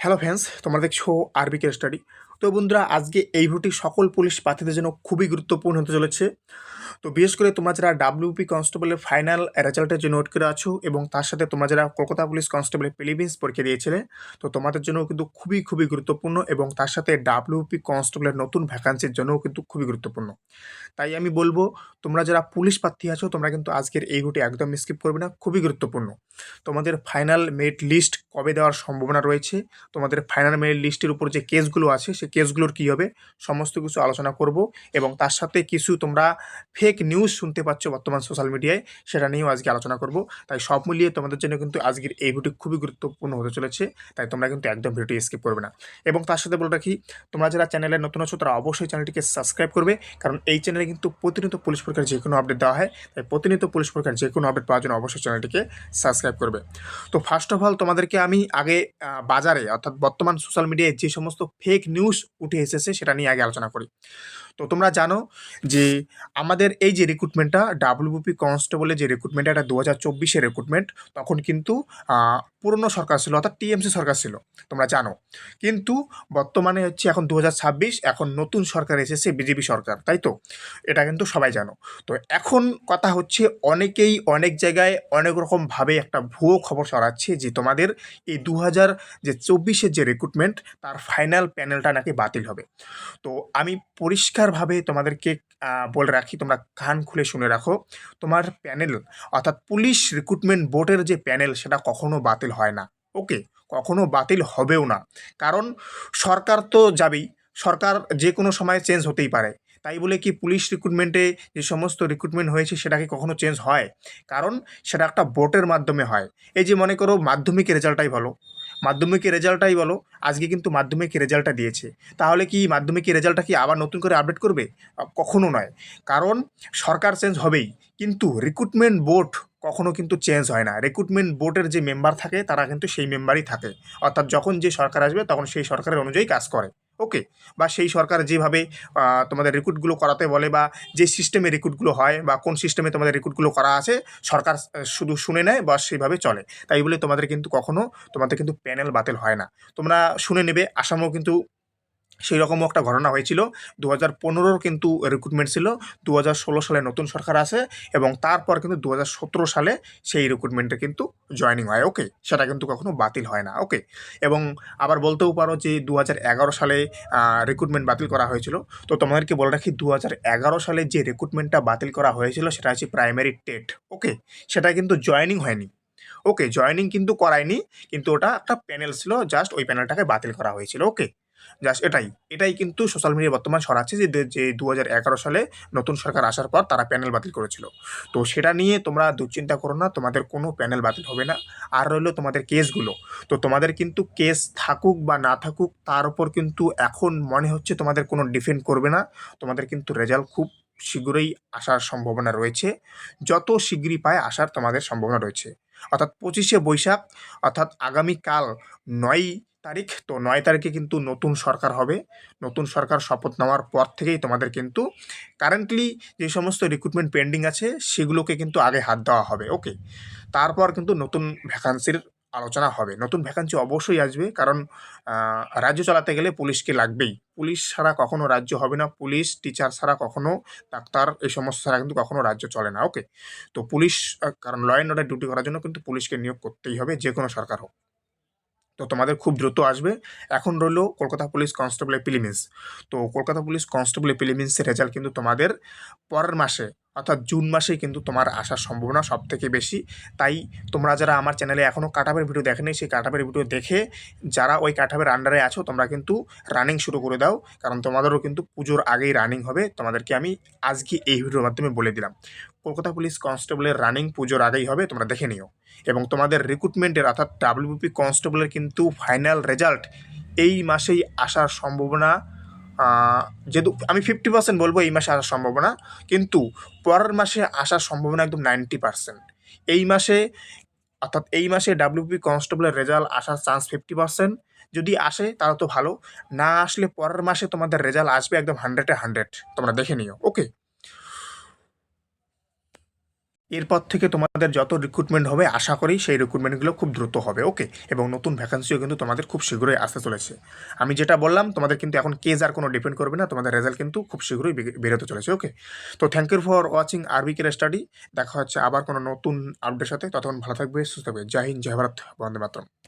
Hello friends, তোমরা দেখছো আরবিকে study. তো বন্ধুরা, আজকে এই ভিডিওটি সকল পুলিশ প্রার্থীদের জন্য খুবই গুরুত্বপূর্ণ হতে চলেছে। তো বিশেষ করে তোমরা যারা ডাব্লিউপি কনস্টেবলের ফাইনাল রেজাল্টের জন্য ওয়েট করে আছো এবং তার সাথে তোমরা যারা কলকাতা পুলিশ কনস্টেবলের প্রিলিমিনস পরীক্ষা দিয়েছিলে, তো তোমাদের জন্য কিন্তু খুবই খুবই গুরুত্বপূর্ণ এবং তার সাথে ডাব্লিউপি কনস্টেবলের নতুন ভ্যাকান্সির জন্যও কিন্তু খুবই গুরুত্বপূর্ণ। তাই আমি বলবো, তোমরা যারা পুলিশ প্রার্থী আছো তোমরা কিন্তু আজকের এই ভিডিওটি একদম স্কিপ করবে না, খুবই গুরুত্বপূর্ণ। তোমাদের ফাইনাল মেরিট লিস্ট কবে দেওয়ার সম্ভাবনা রয়েছে, তোমাদের ফাইনাল মেরিট লিস্টের উপর যে কেসগুলো আছে সেই কেসগুলোর কী হবে, সমস্ত কিছু আলোচনা করব। এবং তার সাথে কিছু তোমরা ফেক নিউজ শুনতে পাচ্ছ বর্তমান সোশ্যাল মিডিয়ায়, সেটা নিয়েও আজকে আলোচনা করব। তাই সব মিলিয়ে তোমাদের জন্য কিন্তু আজকের এই ভিডিও খুবই গুরুত্বপূর্ণ হতে চলেছে। তাই তোমরা কিন্তু একদম ভিডিওটি স্কিপ করবে না। এবং তার সাথে বলে রাখি, তোমরা যারা চ্যানেলে নতুন আছো তারা অবশ্যই চ্যানেলটিকে সাবস্ক্রাইব করবে, কারণ এই চ্যানেলে কিন্তু প্রতিনিয়ত পুলিশ পরীক্ষার যে কোনো আপডেট দেওয়া হয়। তাই প্রতিনিয়ত পুলিশ পরীক্ষার যে কোনো আপডেট পাওয়ার জন্য অবশ্যই চ্যানেলটিকে সাবস্ক্রাইব করবে। তো ফার্স্ট অফ অল তোমাদেরকে আমি আগে বাজারে অর্থাৎ বর্তমান সোশ্যাল মিডিয়ায় যে সমস্ত ফেক নিউজ উঠে এসেছে সেটা নিয়ে আগে আলোচনা করি। তো তোমরা জানো যে আমাদের এই যে রিক্রুটমেন্টটা ডাব্লিউপি কনস্টেবলের যে রিক্রুটমেন্টটা, এটা 2024-এর রিক্রুটমেন্ট। তখন কিন্তু পুরনো সরকার ছিল, অর্থাৎ টিএমসি সরকার ছিল, তোমরা জানো। কিন্তু বর্তমানে হচ্ছে এখন 2026, এখন নতুন সরকার এসেছে, বিজেপি সরকার, তাই তো? এটা কিন্তু সবাই জানো। তো এখন কথা হচ্ছে, অনেকেই অনেক জায়গায় অনেক রকমভাবে একটা ভুয়ো খবর ছড়াচ্ছে যে তোমাদের এই 2024-এর যে রিক্রুটমেন্ট তার ফাইনাল প্যানেলটা নাকি বাতিল হবে। তো আমি পরিষ্কারভাবে তোমাদেরকে বলে রাখি, তোমরা কান খুলে শুনে রাখো, তোমার প্যানেল অর্থাৎ পুলিশ রিক্রুটমেন্ট বোর্ডের যে প্যানেল সেটা কখনো বাতিল হয় না। ওকে, কখনো বাতিল হবেও না। কারণ সরকার তো যাবেই, সরকার যে কোনো সময় চেঞ্জ হতেই পারে। তাই বলে কি পুলিশ রিক্রুটমেন্টে যে সমস্ত রিক্রুটমেন্ট হয়েছে সেটা কি কখনো চেঞ্জ হয়? কারণ সেটা একটা ভোটের মাধ্যমে হয়। এই যে মনে করো মাধ্যমিকের রেজাল্টটাই বলো, মাধ্যমিকের রেজাল্টটাই বলো, আজকে কিন্তু মাধ্যমিকের রেজাল্টটা দিয়েছে, তাহলে কি মাধ্যমিকের রেজাল্টটা কি আবার নতুন করে আপডেট করবে? কখনো নয়। কারণ সরকার চেঞ্জ হবেই, কিন্তু রিক্রুটমেন্ট বোর্ড কখনো কিন্তু চেঞ্জ হয় না। রিক্রুটমেন্ট বোর্ডের যে মেম্বার থাকে তারা কিন্তু সেই মেম্বারই থাকে, অর্থাৎ যখন যে সরকার আসবে তখন সেই সরকারের অনুযায়ী কাজ করে। ওকে, বা সেই সরকার যেভাবে তোমাদের রিক্রুটগুলো করাতে বলে, বা যে সিস্টেমে রিক্রুটগুলো হয়, বা কোন সিস্টেমে তোমাদের রিক্রুটগুলো করা আছে, সরকার শুধু শুনে নেয় বা সেইভাবে চলে। তাই বলে তোমাদের কিন্তু কখনো তোমাদের কিন্তু প্যানেল বাতিল হয় না। তোমরা শুনে নেবে, আসামেও কিন্তু সেই রকমও একটা ঘটনা হয়েছিল। 2015-র কিন্তু রিক্রুটমেন্ট ছিল, 2016 সালে নতুন সরকার আসে এবং তারপর কিন্তু 2017 সালে সেই রিক্রুটমেন্টে কিন্তু জয়েনিং হয়। ওকে, সেটা কিন্তু কখনো বাতিল হয় না। ওকে, এবং আবার বলতেও পারো যে 2011 সালে রিক্রুটমেন্ট বাতিল করা হয়েছিল। তো তোমাদেরকে বলে রাখি, 2011 সালে যে রিক্রুটমেন্টটা বাতিল করা হয়েছিল সেটা হচ্ছে প্রাইমারি টেট। ওকে, সেটা কিন্তু জয়েনিং হয়নি। ওকে, জয়েনিং কিন্তু করায়নি, কিন্তু ওটা একটা প্যানেল ছিল, জাস্ট ওই প্যানেলটাকে বাতিল করা হয়েছিল। ওকে, জাস্ট এটাই এটাই কিন্তু সোশ্যাল মিডিয়া বর্তমান ছড়াচ্ছে যে 2011 সালে নতুন সরকার আসার পর তারা প্যানেল বাতিল করেছিল। তো সেটা নিয়ে তোমরা দুশ্চিন্তা করো না, তোমাদের কোনো প্যানেল বাতিল হবে না। আর রইলো তোমাদের কেসগুলো, তো তোমাদের কিন্তু কেস থাকুক বা না থাকুক তার উপর কিন্তু এখন মনে হচ্ছে তোমাদের কোনো ডিফেন্ড করবে না। তোমাদের কিন্তু রেজাল্ট খুব শীঘ্রই আসার সম্ভাবনা রয়েছে, যত শীঘ্রই পায় আসার তোমাদের সম্ভাবনা রয়েছে। অর্থাৎ 25শে বৈশাখ, অর্থাৎ আগামীকাল 9 তারিখ, তো 9 তারিখে কিন্তু নতুন সরকার হবে। নতুন সরকার শপথ নেওয়ার পর থেকেই তোমাদের কিন্তু কারেন্টলি যে সমস্ত রিক্রুটমেন্ট পেন্ডিং আছে সেগুলোকে কিন্তু আগে হাত দেওয়া হবে। ওকে, তারপর কিন্তু নতুন ভ্যাকান্সির আলোচনা হবে। নতুন ভ্যাকান্সি অবশ্যই আসবে, কারণ রাজ্য চালাতে গেলে পুলিশকে লাগবেই। পুলিশ ছাড়া কখনো রাজ্য হবে না, পুলিশ টিচার ছাড়া কখনো, ডাক্তার এই সমস্ত ছাড়া কিন্তু কখনো রাজ্য চলে না। ওকে, তো পুলিশ, কারণ ল অ্যান্ড অর্ডার ডিউটি করার জন্য কিন্তু পুলিশকে নিয়োগ করতেই হবে, যে কোনো সরকার হোক। তো তোমাদের খুব দ্রুত আসবে। এখন রইলো কলকাতা পুলিশ কনস্টেবলের প্রিলিমিনস। তো কলকাতা পুলিশ কনস্টেবলের প্রিলিমিনসের রেজাল্ট কিন্তু তোমাদের পরের মাসে, অর্থাৎ জুন মাসেই কিন্তু তোমার আসার সম্ভাবনা সব থেকে বেশি। তাই তোমরা যারা আমার চ্যানেলে এখনও কাটআপের ভিডিও দেখেনি, সেই কাটআপের ভিডিও দেখে যারা ওই কাটআপের আন্ডারে আছো তোমরা কিন্তু রানিং শুরু করে দাও, কারণ তোমাদেরও কিন্তু পুজোর আগেই রানিং হবে। তোমাদেরকে আমি আজকে এই ভিডিওর মাধ্যমে বলে দিলাম, কলকাতা পুলিশ কনস্টেবলের রানিং পুজোর আগেই হবে, তোমরা দেখে নিও। এবং তোমাদের রিক্রুটমেন্টের অর্থাৎ ডাব্লিউপি কনস্টেবলের কিন্তু ফাইনাল রেজাল্ট এই মাসেই আসার সম্ভাবনা, যেহেতু আমি 50% বলবো এই মাসে আসার সম্ভাবনা, কিন্তু পরের মাসে আসার সম্ভাবনা একদম 90%। এই মাসে, অর্থাৎ এই মাসে ডাব্লিউপি কনস্টেবলের রেজাল্ট আসার চান্স 50%। যদি আসে তাহলে তো ভালো, না আসলে পরের মাসে তোমাদের রেজাল্ট আসবে একদম 100-এ 100, তোমরা দেখে নিও। ওকে, এরপর থেকে তোমাদের যত রিক্রুটমেন্ট হবে আশা করি সেই রিক্রুটমেন্টগুলো খুব দ্রুত হবে, ওকে। এবং নতুন ভ্যাকান্সিও কিন্তু তোমাদের খুব শীঘ্রই আসতে চলেছে। আমি যেটা বললাম তোমাদের কিন্তু এখন কেজ আর কোনো ডিপেন্ড করবে না, তোমাদের রেজাল্ট কিন্তু খুব শীঘ্রই বেরোতে চলেছে, ওকে। তো থ্যাংক ইউ ফর ওয়াচিং আরবিকের স্টাডি। দেখা হচ্ছে আবার কোনো নতুন আপডেটের সাথে, ততক্ষণ ভালো থাকবে, সুস্থ থাকবে। জয় হিন্দ, জয় ভারত, বন্দে মাতরম।